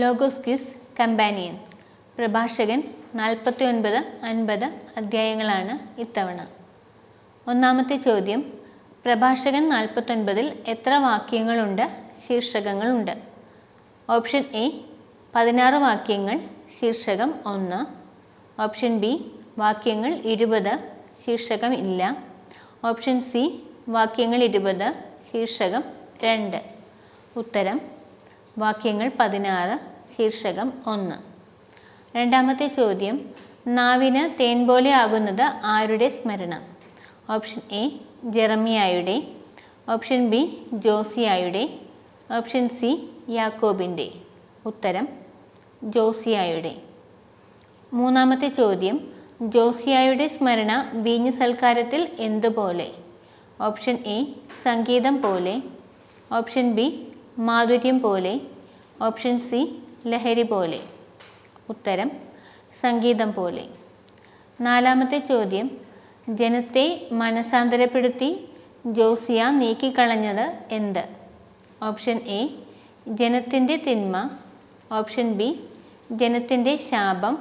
Logos quiz companion. പ്രഭാഷകൻ 49-50 അധ്യായങ്ങളാണ് ഇത്തവണ. ഒന്നാമത്തെ ചോദ്യം, പ്രഭാഷകൻ 49-ൽ എത്ര വാക്യങ്ങളുണ്ട്, ശീർഷകങ്ങളുണ്ട്? ഓപ്ഷൻ എ 16 വാക്യങ്ങൾ, ശീർഷകം 1. ഓപ്ഷൻ ബി വാക്യങ്ങൾ 20, ശീർഷകം ഇല്ല. ഓപ്ഷൻ സി വാക്യങ്ങൾ 20, ശീർഷകം 2. ഉത്തരം വാക്യങ്ങൾ 16, ശീർഷകം 1. രണ്ടാമത്തെ ചോദ്യം, നാവിന് തേൻ പോലെ ആകുന്നത് ആരുടെ സ്മരണ? ഓപ്ഷൻ എ ജെറമിയായുടെ, ഓപ്ഷൻ ബി ജോസിയായുടെ, ഓപ്ഷൻ സി യാക്കോബിൻ്റെ. ഉത്തരം ജോസിയായുടെ. മൂന്നാമത്തെ ചോദ്യം, ജോസിയായുടെ സ്മരണ വീഞ്ഞ് സൽക്കാരത്തിൽ എന്തുപോലെ? ഓപ്ഷൻ എ സംഗീതം പോലെ, ഓപ്ഷൻ ബി മാധുര്യം പോലെ, ഓപ്ഷൻ സി ലഹരി പോലെ. ഉത്തരം സംഗീതം പോലെ. നാലാമത്തെ ചോദ്യം, ജനത്തെ മനസാന്തരപ്പെടുത്തി ജോസിയ നീക്കിക്കളഞ്ഞത് എന്ത്? ഓപ്ഷൻ എ ജനത്തിൻ്റെ തിന്മ, ഓപ്ഷൻ ബി ജനത്തിൻ്റെ ശാപം,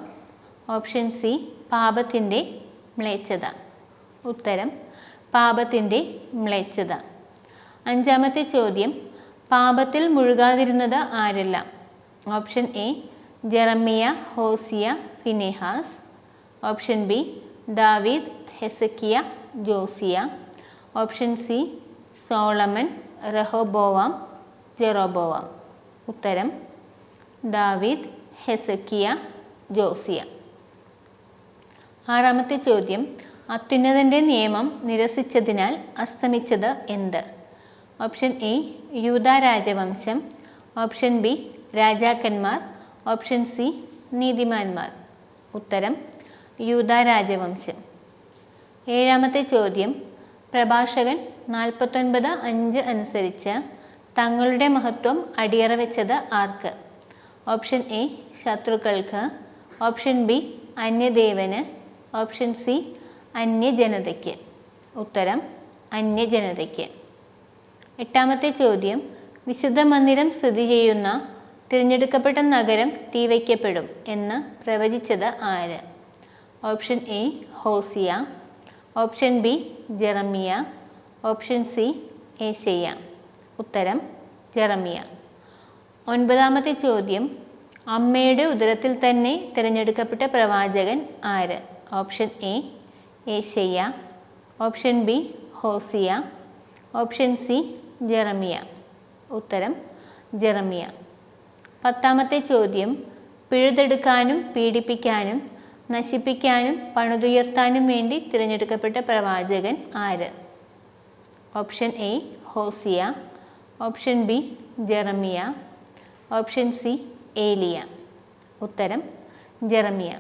ഓപ്ഷൻ സി പാപത്തിൻ്റെ മ്ലേച്ഛത. ഉത്തരം പാപത്തിൻ്റെ മ്ലേച്ഛത. അഞ്ചാമത്തെ ചോദ്യം, പാപത്തിൽ മുഴുകാതിരുന്നത് ആരെല്ലാം? Option A Jeremiah, Hosea, Phinehas. Option B David, Hezekiah, Josiah. Option C Solomon, Rehoboam, Jeroboam. ഉത്തരം ദാവീദ്, ഹെസക്കിയ, ജോസിയ. ആറാമത്തെ ചോദ്യം, അത്യുന്നതൻ്റെ നിയമം നിരസിച്ചതിനാൽ അസ്തമിച്ചത് എന്ത്? ഓപ്ഷൻ എ യൂദാ രാജവംശം, ഓപ്ഷൻ ബി രാജാക്കന്മാർ, ഓപ്ഷൻ സി നീതിമാന്മാർ. ഉത്തരം യൂദാ രാജവംശം. ഏഴാമത്തെ ചോദ്യം, പ്രഭാഷകൻ 49:5 അനുസരിച്ച് തങ്ങളുടെ മഹത്വം അടിയറ വെച്ചത് ആർക്ക്? ഓപ്ഷൻ എ ശത്രുക്കൾക്ക്, ഓപ്ഷൻ ബി അന്യദേവന്, ഓപ്ഷൻ സി അന്യജനതയ്ക്ക്. ഉത്തരം അന്യജനതയ്ക്ക്. എട്ടാമത്തെ ചോദ്യം, വിശുദ്ധ മന്ദിരം സ്ഥിതി ചെയ്യുന്ന തിരഞ്ഞെടുക്കപ്പെട്ട നഗരം തീവയ്ക്കപ്പെടും എന്ന് പ്രവചിച്ചത് ആര്? Option A Hosea, option B Jeremiah, option C Isaiah. ഉത്തരം ജെറമിയ. ഒൻപതാമത്തെ ചോദ്യം, അമ്മയുടെ ഉദരത്തിൽ തന്നെ തിരഞ്ഞെടുക്കപ്പെട്ട പ്രവാചകൻ ആര്? Option A Isaiah, option B Hosea, option C Jeremiah. ഉത്തരം ജെറമിയ. പത്താമത്തെ ചോദ്യം, പിഴുതെടുക്കാനും പീഡിപ്പിക്കാനും നശിപ്പിക്കാനും പണിതുയർത്താനും വേണ്ടി തിരഞ്ഞെടുക്കപ്പെട്ട പ്രവാചകൻ ആര്? Option A Hosea, option B Jeremiah, option C Elijah. ഉത്തരം ജെറമിയ.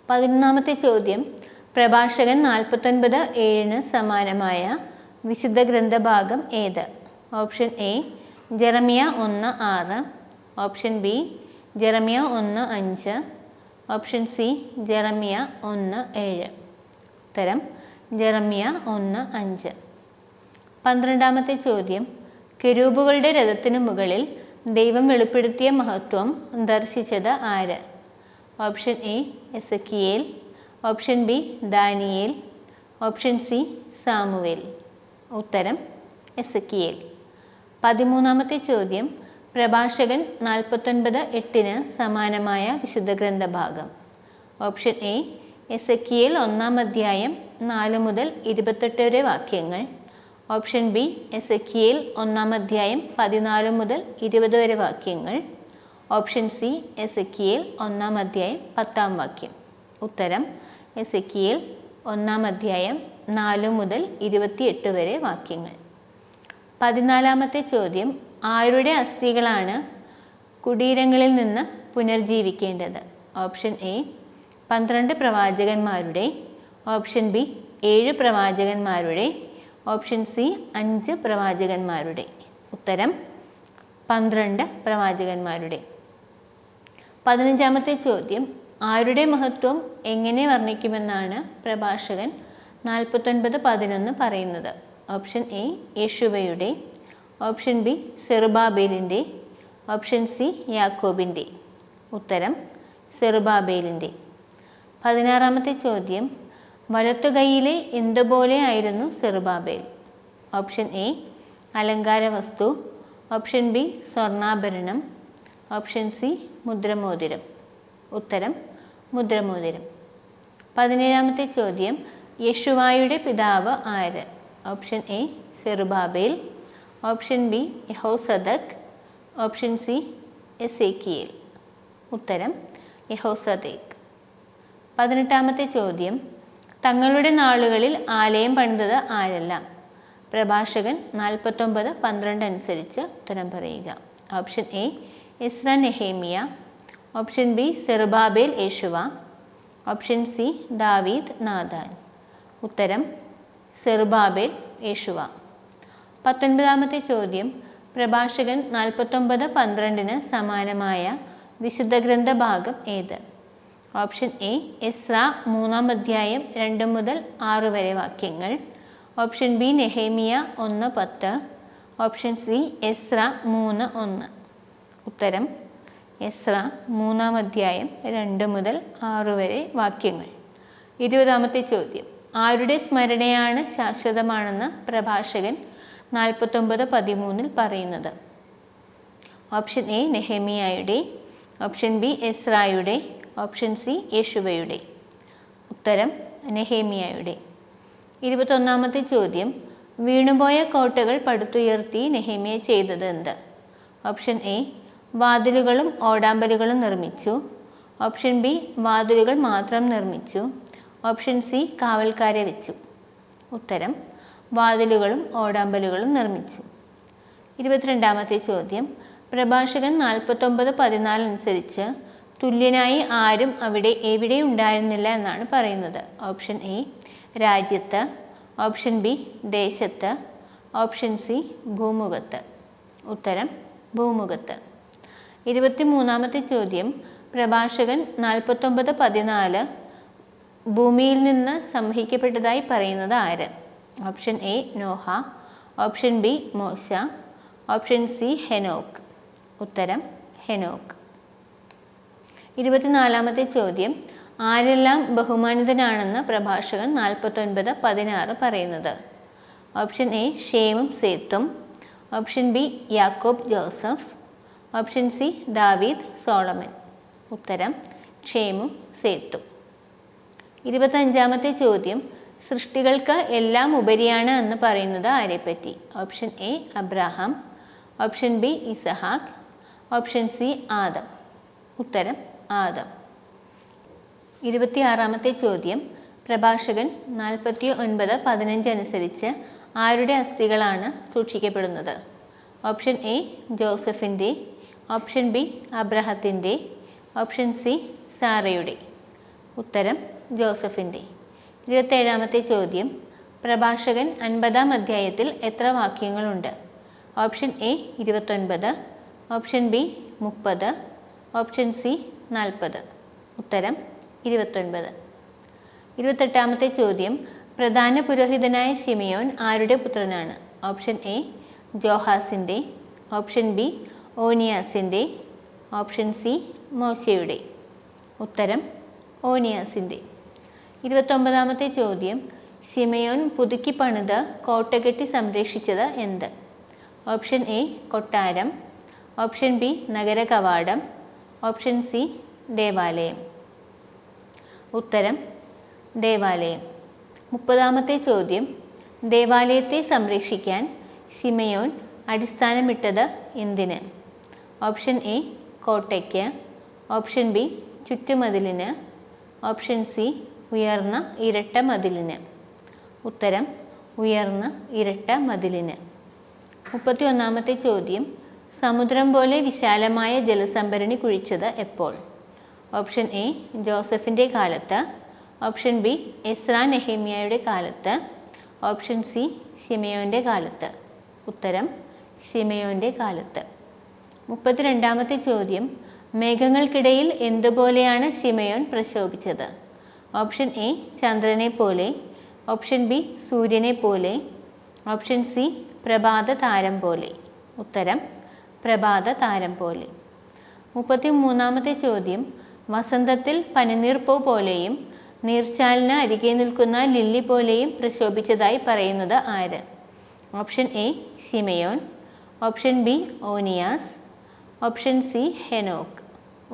11ാമത്തെ ചോദ്യം, പ്രഭാഷകൻ 49:7 സമാനമായ വിശുദ്ധ ഗ്രന്ഥഭാഗം ഏത്? Option A Jeremiah 1:6, option B Jeremiah 1:5, option C Jeremiah 1:7. ഉത്തരം ജെറമിയ 1:5. 12ാമത്തെ ചോദ്യം, കെരൂബുകളുടെ രഥത്തിനു മുകളിൽ ദൈവം വെളിപ്പെടുത്തിയ മഹത്വം ദർശിച്ചത് ആര്? Option A Ezekiel, option B Daniel, option C Samuel. ഉത്തരം എസക്കിയേൽ. 13ാമത്തെ ചോദ്യം, പ്രഭാഷകൻ 49:8 സമാനമായ വിശുദ്ധ ഗ്രന്ഥഭാഗം. ഓപ്ഷൻ എ എസക്കിയേൽ 1-ാം അധ്യായം 4 മുതൽ 28 വരെ വാക്യങ്ങൾ, ഓപ്ഷൻ ബി എസക്കിയേൽ 1-ാം അധ്യായം 14 മുതൽ 20 വരെ വാക്യങ്ങൾ, ഓപ്ഷൻ സി എസക്കിയേൽ 1-ാം അധ്യായം 10-ാം വാക്യം. ഉത്തരം എസക്കിയേൽ 1-ാം അധ്യായം 4 മുതൽ 28 വരെ വാക്യങ്ങൾ. 14ാമത്തെ ചോദ്യം, ആരുടെ അസ്ഥികളാണ് കുടീരങ്ങളിൽ നിന്ന് പുനർജീവിക്കേണ്ടത്? ഓപ്ഷൻ എ 12 പ്രവാചകന്മാരുടെ, ഓപ്ഷൻ ബി 7 പ്രവാചകന്മാരുടെ, ഓപ്ഷൻ സി 5 പ്രവാചകന്മാരുടെ. ഉത്തരം 12 പ്രവാചകന്മാരുടെ. 15ാമത്തെ ചോദ്യം, ആരുടെ മഹത്വം എങ്ങനെ വർണ്ണിക്കുമെന്നാണ് പ്രഭാഷകൻ 49:11 പറയുന്നത്? ഓപ്ഷൻ എ യേശുവയുടെ, ഓപ്ഷൻ ബി സെറുബാബേലിൻ്റെ, ഓപ്ഷൻ സി യാക്കോബിൻ്റെ. ഉത്തരം സെറുബാബേലിൻ്റെ. 16-ാമത്തെ ചോദ്യം, വലത്തുകൈയിലെ എന്തുപോലെ ആയിരുന്നു സെറുബാബേൽ? ഓപ്ഷൻ എ അലങ്കാര വസ്തു, ഓപ്ഷൻ ബി സ്വർണ്ണാഭരണം, ഓപ്ഷൻ സി മുദ്രമോതിരം. ഉത്തരം മുദ്രമോതിരം. 17-ാമത്തെ ചോദ്യം, യേശുവായുടെ പിതാവ് ആര്? Option A Zerubbabel, option B Jehozadak, option C Ezekiel. ഉത്തരം യഹോസദേക്ക്. 18-ാമത്തെ ചോദ്യം, തങ്ങളുടെ നാളുകളിൽ ആലയം പണിതത് ആരെല്ലാം? പ്രഭാഷകൻ 49:12 അനുസരിച്ച് ഉത്തരം പറയുക. Option A Ezra Nehemiah, option B Zerubbabel Jeshua, option C ദാവീദ് നാഥാൻ. ഉത്തരം സെറുബാബേൽ യേശുവ. 19-ാമത്തെ ചോദ്യം, പ്രഭാഷകൻ 49:12 സമാനമായ വിശുദ്ധ ഗ്രന്ഥ ഭാഗം ഏത്? ഓപ്ഷൻ എ എസ്ര 3-ാം അധ്യായം 2 മുതൽ 6 വരെ വാക്യങ്ങൾ, option B Nehemiah 1:10, option C Ezra 3:1. ഉത്തരം എസ്ര 3-ാം അധ്യായം 2 മുതൽ 6 വരെ വാക്യങ്ങൾ. 20-ാമത്തെ ചോദ്യം, ആരുടെ സ്മരണയാണ് ശാശ്വതമാണെന്ന് പ്രഭാഷകൻ 49:13 പറയുന്നത്? ഓപ്ഷൻ എ നെഹേമിയായുടെ, ഓപ്ഷൻ ബി എസ്രായുടെ, ഓപ്ഷൻ സി യേശുവയുടെ. ഉത്തരം നെഹേമിയായുടെ. 21-ാമത്തെ ചോദ്യം, വീണുപോയ കോട്ടകൾ പടുത്തുയർത്തി നെഹേമിയ ചെയ്തത് എന്ത്? ഓപ്ഷൻ എ വാതിലുകളും ഓടാമ്പലുകളും നിർമ്മിച്ചു, ഓപ്ഷൻ ബി വാതിലുകൾ മാത്രം നിർമ്മിച്ചു, ഓപ്ഷൻ സി കാവൽക്കാരെ വെച്ചു. ഉത്തരം വാതിലുകളും ഓടാമ്പലുകളും നിർമ്മിച്ചു. 22-ാമത്തെ ചോദ്യം, പ്രഭാഷകൻ 49:14 അനുസരിച്ച് തുല്യനായി ആരും അവിടെ എവിടെ ഉണ്ടായിരുന്നില്ല എന്നാണ് പറയുന്നത്? ഓപ്ഷൻ എ രാജ്യത്ത്, ഓപ്ഷൻ ബി ദേശത്ത്, ഓപ്ഷൻ സി ഭൂമുഖത്ത്. ഉത്തരം ഭൂമുഖത്ത്. 23-ാമത്തെ ചോദ്യം, പ്രഭാഷകൻ 49:14 ഭൂമിയിൽ നിന്ന് സംഹരിക്കപ്പെട്ടതായി പറയുന്നത് ആര്? Option A Noah, option B മോശ, ഓപ്ഷൻ സി ഹെനോക്ക്. ഉത്തരം ഹെനോക്ക്. 24-ാമത്തെ ചോദ്യം, ആരെല്ലാം ബഹുമാനിതനാണെന്ന് പ്രഭാഷകൻ 49:16 പറയുന്നത്? ഓപ്ഷൻ എ ഷേമും സേത്തും, ഓപ്ഷൻ ബി യാക്കോബ് ജോസഫ്, ഓപ്ഷൻ സി ദാവീദ് സോളമൻ. ഉത്തരം ഷേമും സേത്തും. 25-ാമത്തെ ചോദ്യം, സൃഷ്ടികൾക്ക് എല്ലാം ഉപരിയാണ് എന്ന് പറയുന്നത് ആരെപ്പറ്റി? Option A Abraham, option B Isaac, option C Adam. ഉത്തരം ആദം. 26-ാമത്തെ ചോദ്യം, പ്രഭാഷകൻ 49:15 അനുസരിച്ച് ആരുടെ അസ്ഥികളാണ് സൂക്ഷിക്കപ്പെടുന്നത്? ഓപ്ഷൻ എ ജോസഫിൻ്റെ, ഓപ്ഷൻ ബി അബ്രഹത്തിൻ്റെ, ഓപ്ഷൻ സി സാറയുടെ. ഉത്തരം ജോസഫിൻ്റെ. 27-ാമത്തെ ചോദ്യം, പ്രഭാഷകൻ 50-ാം അധ്യായത്തിൽ എത്ര വാക്യങ്ങളുണ്ട്? Option A 29, option B 30, option C 40. ഉത്തരം 29. 28-ാമത്തെ ചോദ്യം, പ്രധാന പുരോഹിതനായ ശിമയോൻ ആരുടെ പുത്രനാണ്? ഓപ്ഷൻ എ ജോഹാസിൻ്റെ, ഓപ്ഷൻ ബി ഓനിയാസിൻ്റെ, ഓപ്ഷൻ സി മോശയുടെ. ഉത്തരം ഓനിയാസിൻ്റെ. 29-ാമത്തെ ചോദ്യം, ശിമയോൻ പുതുക്കി പണിത് കോട്ട കെട്ടി സംരക്ഷിച്ചത് എന്ത്? ഓപ്ഷൻ എ കൊട്ടാരം, ഓപ്ഷൻ ബി നഗര കവാടം, ഓപ്ഷൻ സി ദേവാലയം. ഉത്തരം ദേവാലയം. 30-ാമത്തെ ചോദ്യം, ദേവാലയത്തെ സംരക്ഷിക്കാൻ ശിമയോൻ അടിസ്ഥാനമിട്ടത് എന്തിന്? ഓപ്ഷൻ എ കോട്ടയ്ക്ക്, ഓപ്ഷൻ ബി ചുറ്റുമതിലിന്, ഓപ്ഷൻ സി ഉയർന്ന ഇരട്ട മതിലിന്. ഉത്തരം ഉയർന്ന ഇരട്ട മതിലിന്. 31-ാമത്തെ ചോദ്യം, സമുദ്രം പോലെ വിശാലമായ ജലസംഭരണി കുഴിച്ചത് എപ്പോൾ? ഓപ്ഷൻ എ ജോസഫിൻ്റെ കാലത്ത്, ഓപ്ഷൻ ബി എസ്ര നെഹേമിയയുടെ കാലത്ത്, ഓപ്ഷൻ സി ശിമയോൻ്റെ കാലത്ത്. ഉത്തരം ശിമയോൻ്റെ കാലത്ത്. 32-ാമത്തെ ചോദ്യം, മേഘങ്ങൾക്കിടയിൽ എന്തുപോലെയാണ് ശിമയോൻ പ്രശോഭിച്ചത്? ഓപ്ഷൻ എ ചന്ദ്രനെ പോലെ, ഓപ്ഷൻ ബി സൂര്യനെ പോലെ, ഓപ്ഷൻ സി പ്രഭാത താരം പോലെ. ഉത്തരം പ്രഭാത താരം പോലെ. 33-ാമത്തെ ചോദ്യം, വസന്തത്തിൽ പനിനീർപ്പൂ പോലെയും നീർച്ചാലിന് അരികെ നിൽക്കുന്ന ലില്ലി പോലെയും പ്രശോഭിച്ചതായി പറയുന്നത് ആര്? Option A Simeon, option B Onias, option C Enoch.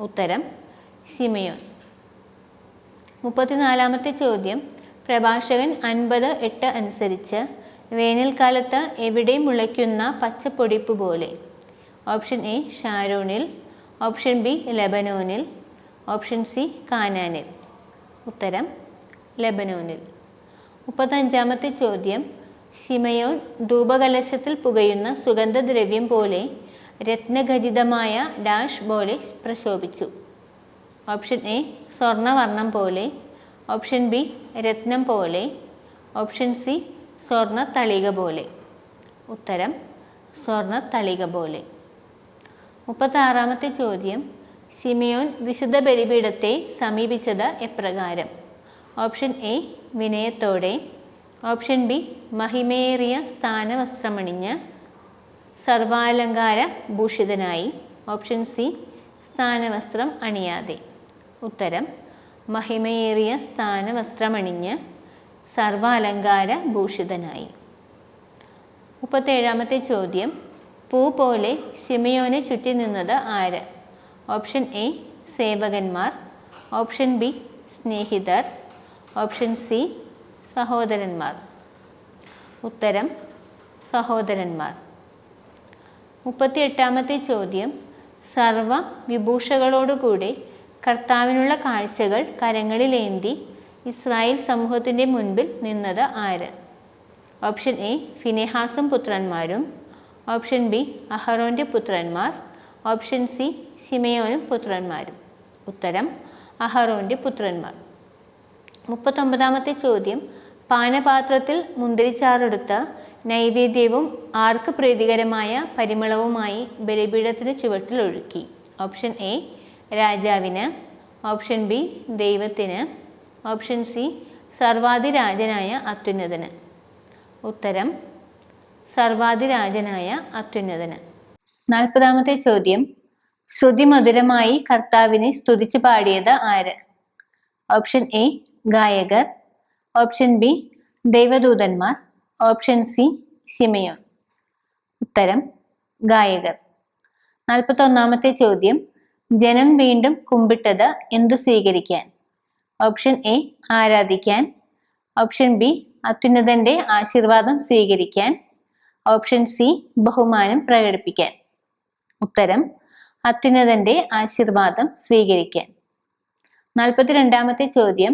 ഉത്തരം ശിമയോൻ. 34-ാമത്തെ ചോദ്യം, പ്രഭാഷകൻ 50:8 അനുസരിച്ച് വേനൽക്കാലത്ത് എവിടെ മുളയ്ക്കുന്ന പച്ചപ്പൊടിപ്പ് പോലെ? ഓപ്ഷൻ എ ഷാരോണിൽ, ഓപ്ഷൻ ബി ലെബനോനിൽ, ഓപ്ഷൻ സി കാനാനിൽ. ഉത്തരം ലെബനോനിൽ. 35-ാമത്തെ ചോദ്യം, ശിമയോൻ ധൂപകലശത്തിൽ പുകയുന്ന സുഗന്ധദ്രവ്യം പോലെ രത്നഖചിതമായ ഡാഷ് പോലെ പ്രശോഭിച്ചു. ഓപ്ഷൻ എ സ്വർണവർണ്ണം പോലെ, ഓപ്ഷൻ ബി രത്നം പോലെ, ഓപ്ഷൻ സി സ്വർണ തളിക പോലെ. ഉത്തരം സ്വർണ തളിക പോലെ. 36-ാമത്തെ ചോദ്യം, ശിമയോൻ വിശുദ്ധ ബലിപീഠത്തെ സമീപിച്ചത് എപ്രകാരം? ഓപ്ഷൻ എ വിനയത്തോടെ, ഓപ്ഷൻ ബി മഹിമേറിയ സ്ഥാനവസ്ത്രമണിഞ്ഞ് സർവാലങ്കാര ഭൂഷിതനായി, ഓപ്ഷൻ സി സ്ഥാനവസ്ത്രം അണിയാതെ. ഉത്തരം മഹിമയേറിയ സ്ഥാനവസ്ത്രമണിഞ്ഞ് സർവാലങ്കാര ഭൂഷിതനായി. 37-ാമത്തെ ചോദ്യം, പൂ പോലെ ശിമയോനെ ചുറ്റി നിന്നത് ആര്? ഓപ്ഷൻ എ സേവകന്മാർ, ഓപ്ഷൻ ബി സ്നേഹിതർ, ഓപ്ഷൻ സി സഹോദരന്മാർ. ഉത്തരം സഹോദരന്മാർ. 38-ാമത്തെ ചോദ്യം, സർവ വിഭൂഷകളോടുകൂടി കർത്താവിനുള്ള കാഴ്ചകൾ കരങ്ങളിലേന്തി ഇസ്രായേൽ സമൂഹത്തിൻ്റെ മുൻപിൽ നിന്നത് ആര്? ഓപ്ഷൻ എ ഫിനെഹാസും പുത്രന്മാരും, ഓപ്ഷൻ ബി അഹറോൻ്റെ പുത്രന്മാർ, ഓപ്ഷൻ സി ശിമയോനും പുത്രന്മാരും. ഉത്തരം അഹറോൻ്റെ പുത്രന്മാർ. 39-ാമത്തെ ചോദ്യം, പാനപാത്രത്തിൽ മുന്തിരിച്ചാറെടുത്ത നൈവേദ്യവും ആർക്ക് പ്രീതികരമായ പരിമളവുമായി ബലിപീഠത്തിന് ചുവട്ടിൽ ഒഴുക്കി? ഓപ്ഷൻ എ രാജാവിന്, ഓപ്ഷൻ ബി ദൈവത്തിന്, ഓപ്ഷൻ സി സർവാധിരാജനായ അത്യുന്നതന്. ഉത്തരം സർവാധിരാജനായ അത്യുന്നതന്. 40-ാമത്തെ ചോദ്യം, ശ്രുതിമധുരമായി കർത്താവിനെ സ്തുതിച്ചു പാടിയത് ആര്? ഓപ്ഷൻ എ ഗായകർ, ഓപ്ഷൻ ബി ദൈവദൂതന്മാർ, ഓപ്ഷൻ സി ശിമയോൻ. ഉത്തരം ഗായകർ. 41-ാമത്തെ ചോദ്യം, ജനം വീണ്ടും കുമ്പിട്ടത് എന്തു സ്വീകരിക്കാൻ? ഓപ്ഷൻ എ ആരാധിക്കാൻ, ഓപ്ഷൻ ബി അത്യുന്നതന്റെ ആശീർവാദം സ്വീകരിക്കാൻ, ഓപ്ഷൻ സി ബഹുമാനം പ്രകടിപ്പിക്കാൻ. ഉത്തരം അത്യുന്നതന്റെ ആശീർവാദം സ്വീകരിക്കാൻ. 42-ാമത്തെ ചോദ്യം,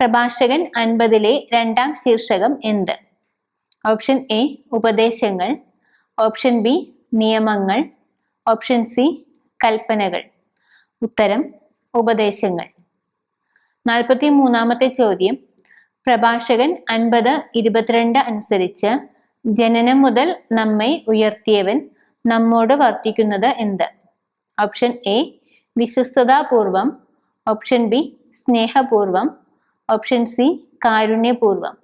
പ്രഭാഷകൻ 50-ലെ 2-ാം ശീർഷകം എന്ത്? ഓപ്ഷൻ എ ഉപദേശങ്ങൾ, ഓപ്ഷൻ ബി നിയമങ്ങൾ, ഓപ്ഷൻ സി കൽപ്പനകൾ. ഉത്തരം ഉപദേശങ്ങൾ. 43-ാമത്തെ ചോദ്യം, പ്രഭാഷകൻ 50:22 അനുസരിച്ച് ജനനം മുതൽ നമ്മെ ഉയർത്തിയവൻ നമ്മോട് വർത്തിക്കുന്നത് എന്ത്? ഓപ്ഷൻ എ വിശ്വസ്തതാപൂർവം, ഓപ്ഷൻ ബി സ്നേഹപൂർവം, ഓപ്ഷൻ സി കാരുണ്യപൂർവം.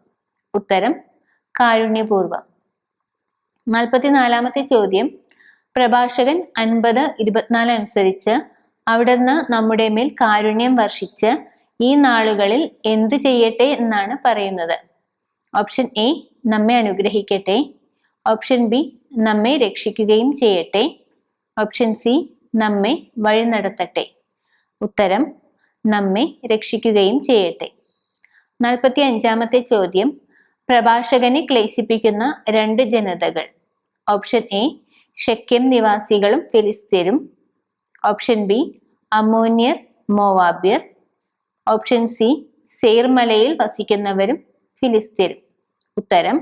ഉത്തരം കാരുണ്യപൂർവം. 44-ാമത്തെ ചോദ്യം, പ്രഭാഷകൻ 50:24 അനുസരിച്ച് അവിടുന്ന് നമ്മുടെ മേൽ കാരുണ്യം വർഷിച്ച് ഈ നാളുകളിൽ എന്തു ചെയ്യട്ടെ എന്നാണ് പറയുന്നത്? ഓപ്ഷൻ എ നമ്മെ അനുഗ്രഹിക്കട്ടെ, ഓപ്ഷൻ ബി നമ്മെ രക്ഷിക്കുകയും ചെയ്യട്ടെ, ഓപ്ഷൻ സി നമ്മെ വഴി നടത്തട്ടെ. ഉത്തരം നമ്മെ രക്ഷിക്കുകയും ചെയ്യട്ടെ. 45-ാമത്തെ ചോദ്യം, പ്രഭാഷകനെ ക്ലേശിപ്പിക്കുന്ന 2 ജനതകൾ. ഓപ്ഷൻ എ ഷെക്കെം നിവാസികളും ഫിലിസ്ത്യരും, ഓപ്ഷൻ ബി അമ്മോന്യർ മോവാബ്യർ, ഓപ്ഷൻ സി സെയ്ർ മലയിൽ വസിക്കുന്നവരും ഫിലിസ്ത്യരും. ഉത്തരം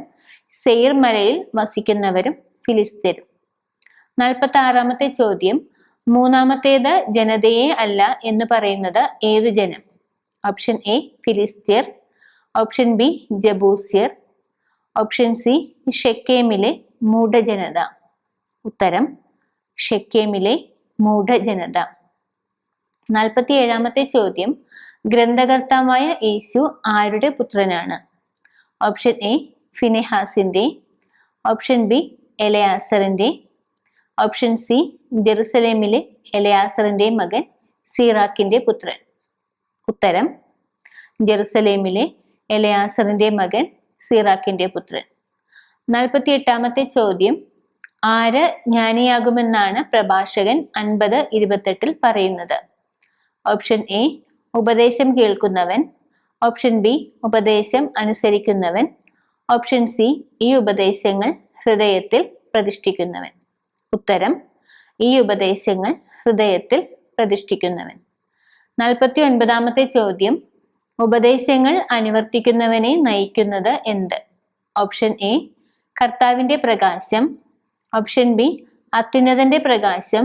സെയ്ർ മലയിൽ വസിക്കുന്നവരും ഫിലിസ്ത്യരും. 46-ാമത്തെ ചോദ്യം, മൂന്നാമത്തേത് ജനതയെ അല്ല എന്ന് പറയുന്നത് ഏതു ജനം? ഓപ്ഷൻ എ ഫിലിസ്ത്യർ, ഓപ്ഷൻ ബി ജബൂസ്യർ, ഓപ്ഷൻ സി ഷെക്കേമിലെ മൂഢജനത. ഉത്തരം ഷെക്കേമിലെ മൂഢജനത. 47-ാമത്തെ ചോദ്യം, ഗ്രന്ഥകർത്താവായ യേശു ആരുടെ പുത്രനാണ്? ഓപ്ഷൻ എ ഫിനെഹാസിന്റെ, ഓപ്ഷൻ ബി എലയാസറിന്റെ, ഓപ്ഷൻ സി ജെറുസലേമിലെ എലയാസറിന്റെ മകൻ സീറാക്കിന്റെ പുത്രൻ. ഉത്തരം ജെറുസലേമിലെ എലയാസറിന്റെ മകൻ സീറാക്കിന്റെ പുത്രൻ. 48ാമത്തെ ചോദ്യം, ആര് ജ്ഞാനിയാകുമെന്നാണ് പ്രഭാഷകൻ 50:28 പറയുന്നത്? ഓപ്ഷൻ എ ഉപദേശം കേൾക്കുന്നവൻ, ഓപ്ഷൻ ബി ഉപദേശം അനുസരിക്കുന്നവൻ, ഓപ്ഷൻ സി ഈ ഉപദേശങ്ങൾ ഹൃദയത്തിൽ പ്രതിഷ്ഠിക്കുന്നവൻ. ഉത്തരം ഈ ഉപദേശങ്ങൾ ഹൃദയത്തിൽ പ്രതിഷ്ഠിക്കുന്നവൻ. 49ാമത്തെ ചോദ്യം, ഉപദേശങ്ങൾ അനുവർത്തിക്കുന്നവനെ നയിക്കുന്നത് എന്ത്? ഓപ്ഷൻ എ കർത്താവിന്റെ പ്രകാശം, ഓപ്ഷൻ ബി അത്യുന്നതന്റെ പ്രകാശം,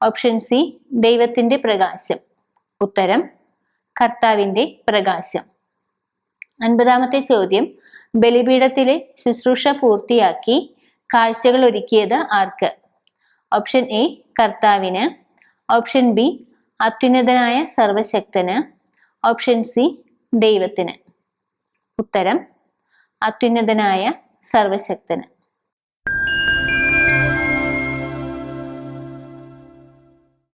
ഓപ്ഷൻ സി ദൈവത്തിന്റെ പ്രകാശം. ഉത്തരം കർത്താവിന്റെ പ്രകാശം. 50ാമത്തെ ചോദ്യം, ബലിപീഠത്തിലെ ശുശ്രൂഷ പൂർത്തിയാക്കി കാഴ്ചകൾ ഒരുക്കിയത് ആർക്ക്? ഓപ്ഷൻ എ കർത്താവിന്, ഓപ്ഷൻ ബി അത്യുന്നതനായ സർവശക്തന്, ഓപ്ഷൻ സി ദൈവത്തിന്. ഉത്തരം അത്യുന്നതനായ സർവശക്തന്.